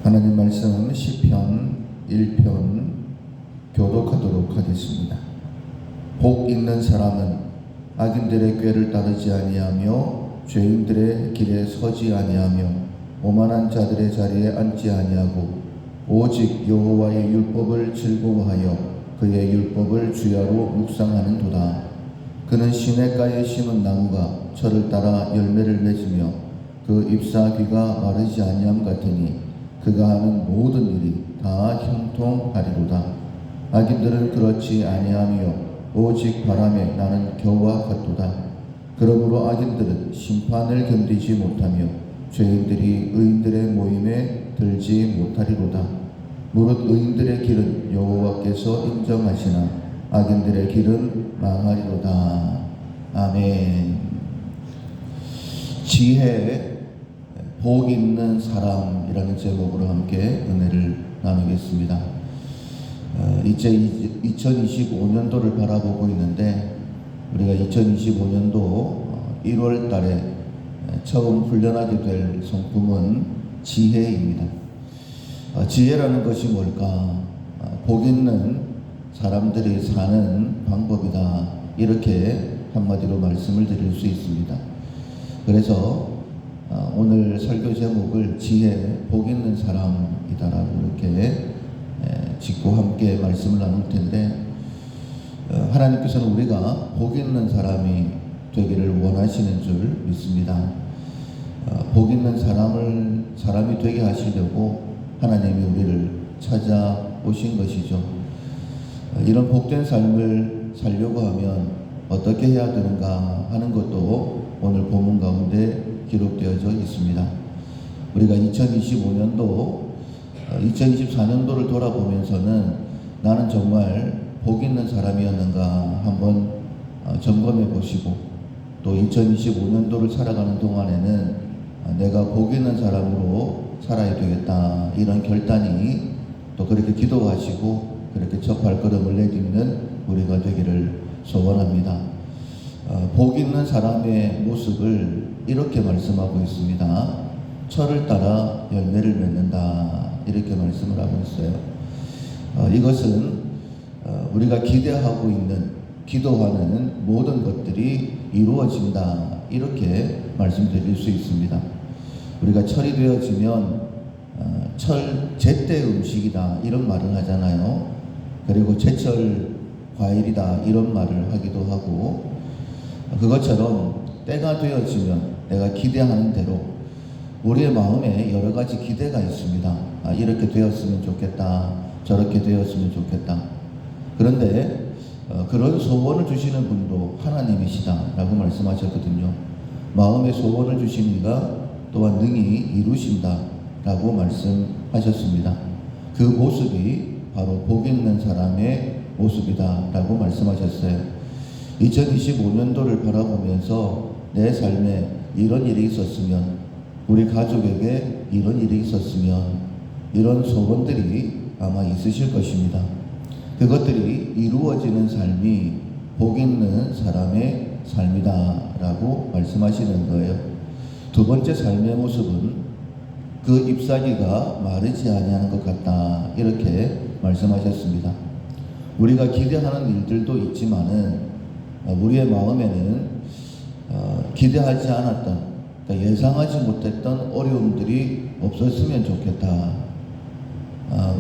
하나님 말씀 시편 1편 교독하도록 하겠습니다. 복 있는 사람은 악인들의 꾀를 따르지 아니하며 죄인들의 길에 서지 아니하며 오만한 자들의 자리에 앉지 아니하고 오직 여호와의 율법을 즐거워하여 그의 율법을 주야로 묵상하는도다. 그는 시냇가에 심은 나무가 철을 따라 열매를 맺으며 그 잎사귀가 마르지 아니함 같으니 그가 하는 모든 일이 다 형통하리로다. 악인들은 그렇지 아니하며 오직 바람에 나는 겨와 같도다. 그러므로 악인들은 심판을 견디지 못하며 죄인들이 의인들의 모임에 들지 못하리로다. 무릇 의인들의 길은 여호와께서 인정하시나 악인들의 길은 망하리로다. 아멘. 지혜 복 있는 사람이라는 제목으로 함께 은혜를 나누겠습니다. 이제 2025년도를 바라보고 있는데 우리가 2025년도 1월 달에 처음 훈련하게 될 성품은 지혜입니다. 지혜라는 것이 뭘까? 복 있는 사람들이 사는 방법이다. 이렇게 한마디로 말씀을 드릴 수 있습니다. 그래서 오늘 설교 제목을 지혜, 복 있는 사람이다라고 이렇게 짓고 함께 말씀을 나눌 텐데, 하나님께서는 우리가 복 있는 사람이 되기를 원하시는 줄 믿습니다. 복 있는 사람이 되게 하시려고 하나님이 우리를 찾아오신 것이죠. 이런 복된 삶을 살려고 하면 어떻게 해야 되는가 하는 것도 오늘 본문 가운데 기록되어져 있습니다. 우리가 2024년도를 돌아보면서는 나는 정말 복 있는 사람이었는가 한번 점검해 보시고, 또 2025년도를 살아가는 동안에는 내가 복 있는 사람으로 살아야 되겠다, 이런 결단이 또 그렇게 기도하시고 그렇게 첫 발걸음을 내딛는 우리가 되기를 소원합니다. 복 있는 사람의 모습을 이렇게 말씀하고 있습니다. 철을 따라 열매를 맺는다, 이렇게 말씀을 하고 있어요. 이것은 우리가 기대하고 있는, 기도하는 모든 것들이 이루어진다, 이렇게 말씀드릴 수 있습니다. 우리가 철이 되어지면 제때 음식이다, 이런 말을 하잖아요. 그리고 제철 과일이다, 이런 말을 하기도 하고, 그것처럼 때가 되어지면 내가 기대하는 대로 우리의 마음에 여러 가지 기대가 있습니다. 이렇게 되었으면 좋겠다, 저렇게 되었으면 좋겠다. 그런데 그런 소원을 주시는 분도 하나님이시다라고 말씀하셨거든요. 마음의 소원을 주신 이가 또한 능히 이루신다라고 말씀하셨습니다. 그 모습이 바로 복 있는 사람의 모습이다라고 말씀하셨어요. 2025년도를 바라보면서 내 삶에 이런 일이 있었으면, 우리 가족에게 이런 일이 있었으면, 이런 소원들이 아마 있으실 것입니다. 그것들이 이루어지는 삶이 복 있는 사람의 삶이다라고 말씀하시는 거예요. 두 번째 삶의 모습은 그 잎사귀가 마르지 아니하는 것 같다, 이렇게 말씀하셨습니다. 우리가 기대하는 일들도 있지만은 우리의 마음에는 기대하지 않았던, 그러니까 예상하지 못했던 어려움들이 없었으면 좋겠다.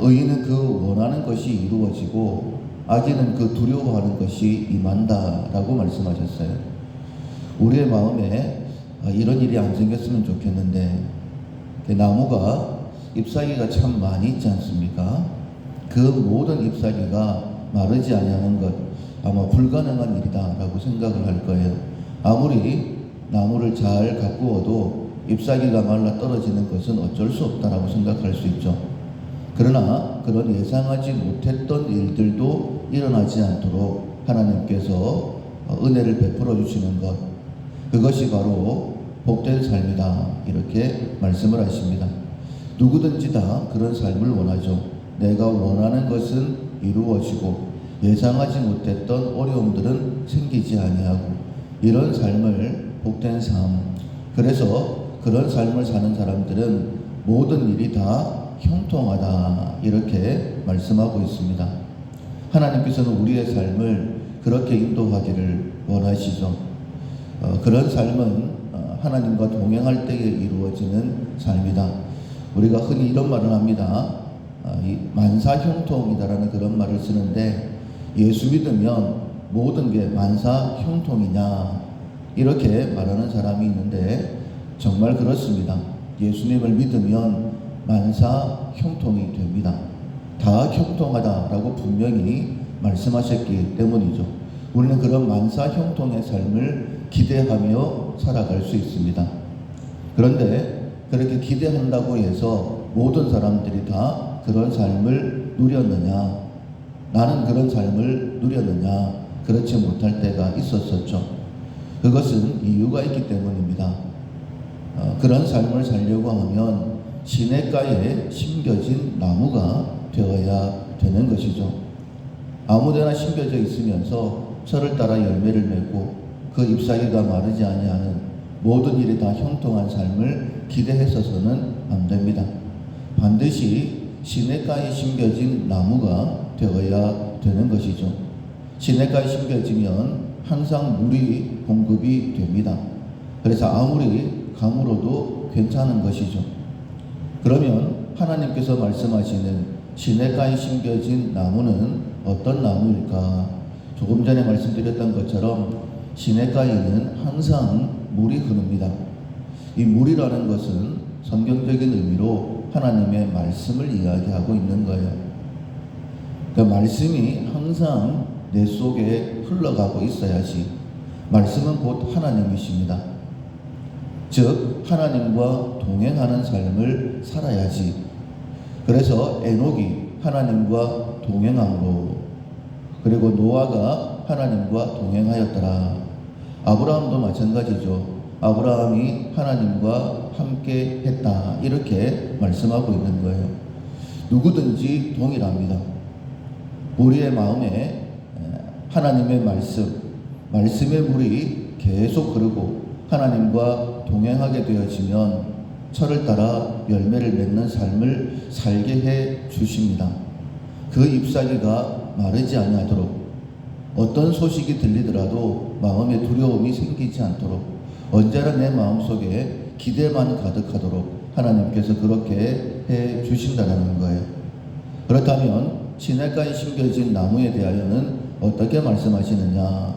의인은 그 원하는 것이 이루어지고 악인은 그 두려워하는 것이 임한다라고 말씀하셨어요. 우리의 마음에 이런 일이 안 생겼으면 좋겠는데, 나무가 잎사귀가 참 많이 있지 않습니까? 그 모든 잎사귀가 마르지 아니하는 것, 아마 불가능한 일이다라고 생각을 할 거예요. 아무리 나무를 잘 가꾸어도 잎사귀가 말라 떨어지는 것은 어쩔 수 없다라고 생각할 수 있죠. 그러나 그런 예상하지 못했던 일들도 일어나지 않도록 하나님께서 은혜를 베풀어 주시는 것, 그것이 바로 복된 삶이다, 이렇게 말씀을 하십니다. 누구든지 다 그런 삶을 원하죠. 내가 원하는 것은 이루어지고 예상하지 못했던 어려움들은 생기지 아니하고, 이런 삶을 복된 삶, 그래서 그런 삶을 사는 사람들은 모든 일이 다 형통하다 이렇게 말씀하고 있습니다. 하나님께서는 우리의 삶을 그렇게 인도하기를 원하시죠. 그런 삶은 하나님과 동행할 때에 이루어지는 삶이다. 우리가 흔히 이런 말을 합니다. 만사형통이다라는 그런 말을 쓰는데, 예수 믿으면 모든 게 만사형통이냐 이렇게 말하는 사람이 있는데 정말 그렇습니다. 예수님을 믿으면 만사형통이 됩니다. 다 형통하다라고 분명히 말씀하셨기 때문이죠. 우리는 그런 만사형통의 삶을 기대하며 살아갈 수 있습니다. 그런데 그렇게 기대한다고 해서 모든 사람들이 다 그런 삶을 누렸느냐, 나는 그런 삶을 누렸느냐, 그렇지 못할 때가 있었었죠. 그것은 이유가 있기 때문입니다. 그런 삶을 살려고 하면 시냇가에 심겨진 나무가 되어야 되는 것이죠. 아무데나 심겨져 있으면서 철을 따라 열매를 맺고 그 잎사귀가 마르지 아니하는 모든 일이 다 형통한 삶을 기대했어서는 안 됩니다. 반드시 시냇가에 심겨진 나무가 되어야 되는 것이죠. 시냇가에 심겨지면 항상 물이 공급이 됩니다. 그래서 아무리 가물어도 괜찮은 것이죠. 그러면 하나님께서 말씀하시는 시냇가에 심겨진 나무는 어떤 나무일까? 조금 전에 말씀드렸던 것처럼 시냇가에는 항상 물이 흐릅니다. 이 물이라는 것은 성경적인 의미로 하나님의 말씀을 이야기하고 있는 거예요. 그 말씀이 항상 내 속에 흘러가고 있어야지. 말씀은 곧 하나님이십니다. 즉 하나님과 동행하는 삶을 살아야지. 그래서 에녹이 하나님과 동행함으로, 그리고 노아가 하나님과 동행하였더라. 아브라함도 마찬가지죠. 아브라함이 하나님과 함께 했다 이렇게 말씀하고 있는 거예요. 누구든지 동일합니다. 우리의 마음에 하나님의 말씀의 물이 계속 흐르고 하나님과 동행하게 되어지면 철을 따라 열매를 맺는 삶을 살게 해 주십니다. 그 잎사귀가 마르지 아니하도록, 어떤 소식이 들리더라도 마음에 두려움이 생기지 않도록, 언제나 내 마음속에 기대만 가득하도록 하나님께서 그렇게 해 주신다는 거예요. 그렇다면 시냇가에 심겨진 나무에 대하여는 어떻게 말씀하시느냐?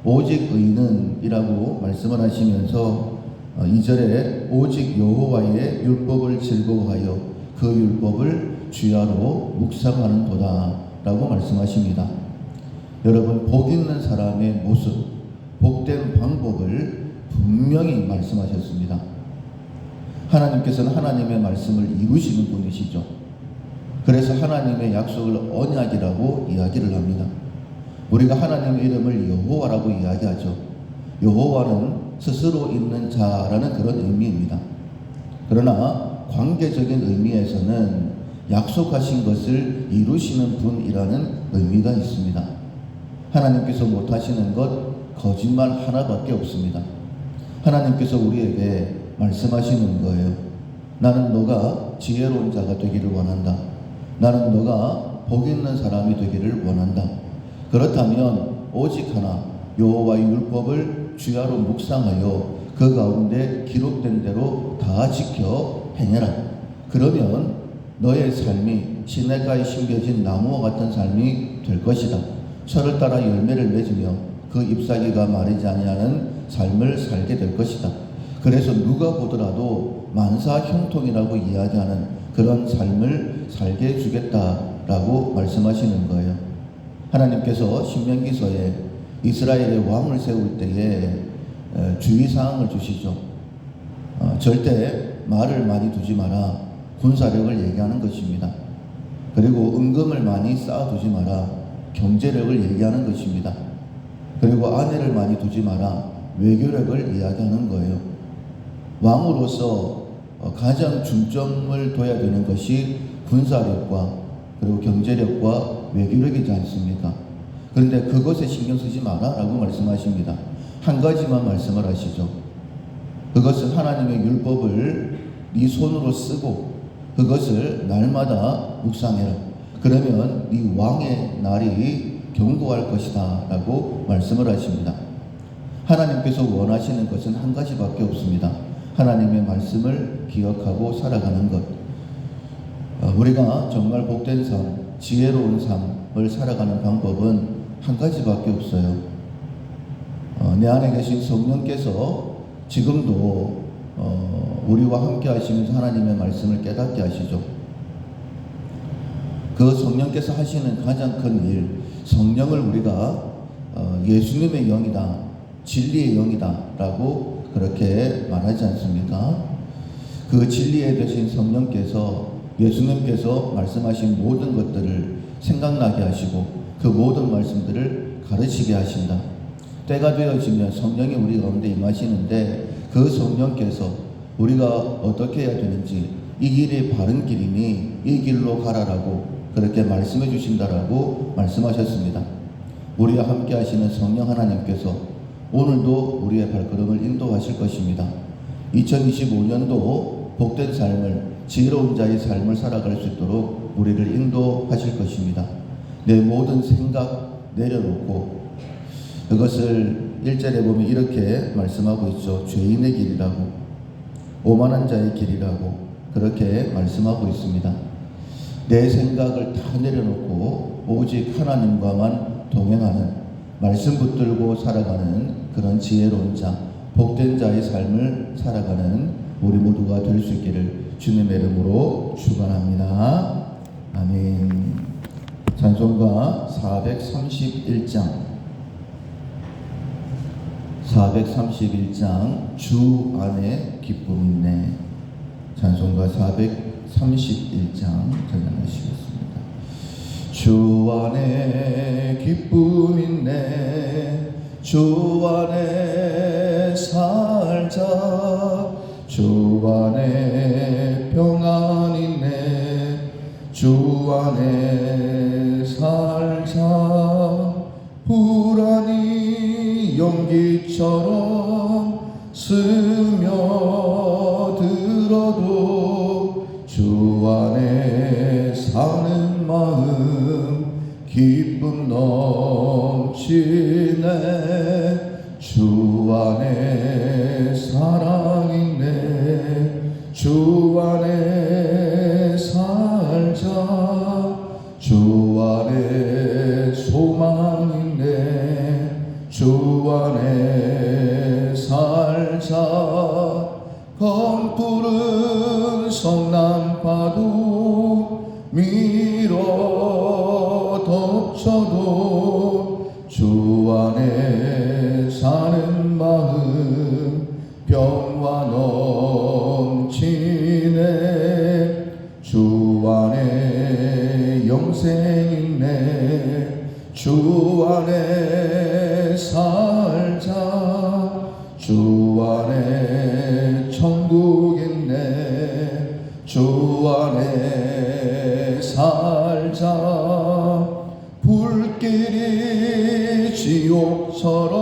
오직 의는 이라고 말씀을 하시면서 2절에 오직 여호와의 율법을 즐거워하여 그 율법을 주야로 묵상하는도다 라고 말씀하십니다. 여러분, 복 있는 사람의 모습, 복된 방법을 분명히 말씀하셨습니다. 하나님께서는 하나님의 말씀을 이루시는 분이시죠. 그래서 하나님의 약속을 언약이라고 이야기를 합니다. 우리가 하나님의 이름을 여호와라고 이야기하죠. 여호와는 스스로 있는 자라는 그런 의미입니다. 그러나 관계적인 의미에서는 약속하신 것을 이루시는 분이라는 의미가 있습니다. 하나님께서 못하시는 것 거짓말 하나밖에 없습니다. 하나님께서 우리에게 말씀하시는 거예요. 나는 너가 지혜로운 자가 되기를 원한다. 나는 너가 복 있는 사람이 되기를 원한다. 그렇다면 오직 하나, 여호와의 율법을 주야로 묵상하여 그 가운데 기록된 대로 다 지켜 행해라. 그러면 너의 삶이 시냇가에 심겨진 나무와 같은 삶이 될 것이다. 철을 따라 열매를 맺으며 그 잎사귀가 마르지 아니하는 삶을 살게 될 것이다. 그래서 누가 보더라도 만사형통이라고 이야기하는 그런 삶을 살게 해주겠다라고 말씀하시는 거예요. 하나님께서 신명기서에 이스라엘의 왕을 세울 때에 주의사항을 주시죠. 절대 말을 많이 두지 마라. 군사력을 얘기하는 것입니다. 그리고 은금을 많이 쌓아두지 마라. 경제력을 얘기하는 것입니다. 그리고 아내를 많이 두지 마라. 외교력을 이야기하는 거예요. 왕으로서 가장 중점을 둬야 되는 것이 군사력과 그리고 경제력과 외교력이지 않습니까? 그런데 그것에 신경 쓰지 마라 라고 말씀하십니다. 한 가지만 말씀을 하시죠. 그것은 하나님의 율법을 네 손으로 쓰고 그것을 날마다 묵상해라. 그러면 네 왕의 날이 견고할 것이다 라고 말씀을 하십니다. 하나님께서 원하시는 것은 한 가지밖에 없습니다. 하나님의 말씀을 기억하고 살아가는 것. 우리가 정말 복된 삶, 지혜로운 삶을 살아가는 방법은 한 가지밖에 없어요. 내 안에 계신 성령께서 지금도 우리와 함께 하시면서 하나님의 말씀을 깨닫게 하시죠. 그 성령께서 하시는 가장 큰 일, 성령을 우리가 예수님의 영이다, 진리의 영이다 라고 그렇게 말하지 않습니까? 그 진리에 되신 성령께서 예수님께서 말씀하신 모든 것들을 생각나게 하시고 그 모든 말씀들을 가르치게 하신다. 때가 되어지면 성령이 우리 가운데 임하시는데 그 성령께서 우리가 어떻게 해야 되는지, 이 길이 바른 길이니 이 길로 가라라고 그렇게 말씀해 주신다라고 말씀하셨습니다. 우리와 함께 하시는 성령 하나님께서 오늘도 우리의 발걸음을 인도하실 것입니다. 2025년도 복된 삶을, 지혜로운 자의 삶을 살아갈 수 있도록 우리를 인도하실 것입니다. 내 모든 생각 내려놓고, 그것을 1절에 보면 이렇게 말씀하고 있죠. 죄인의 길이라고, 오만한 자의 길이라고 그렇게 말씀하고 있습니다. 내 생각을 다 내려놓고 오직 하나님과만 동행하는, 말씀 붙들고 살아가는 그런 지혜로운 자, 복된 자의 삶을 살아가는 우리 모두가 될 수 있기를 주님의 이름으로 축원합니다. 아멘. 찬송가 431장 주 안에 기쁨 있네. 찬송가 431장 찬양하시겠습니다. 주 안에 기쁨 있네. 주 안에 살자. 주 안에 평안 있네. 주 안에 살자. 불안이 연기처럼 스며들어도 주 안에 사는 마음 기쁨 넘치네. 주 안에 사랑 있네. 주 안에 살자. 주 안에 소망 있네. 주 안에 살자. 검푸른 성난파도 밀어 덮쳐도 주 안에 사는 마음 평화 넘치네. 주 안에 영생 있네. 주 안에 살자. 주 안에 천국 있네. 주 안에 살자. 불길이 지옥처럼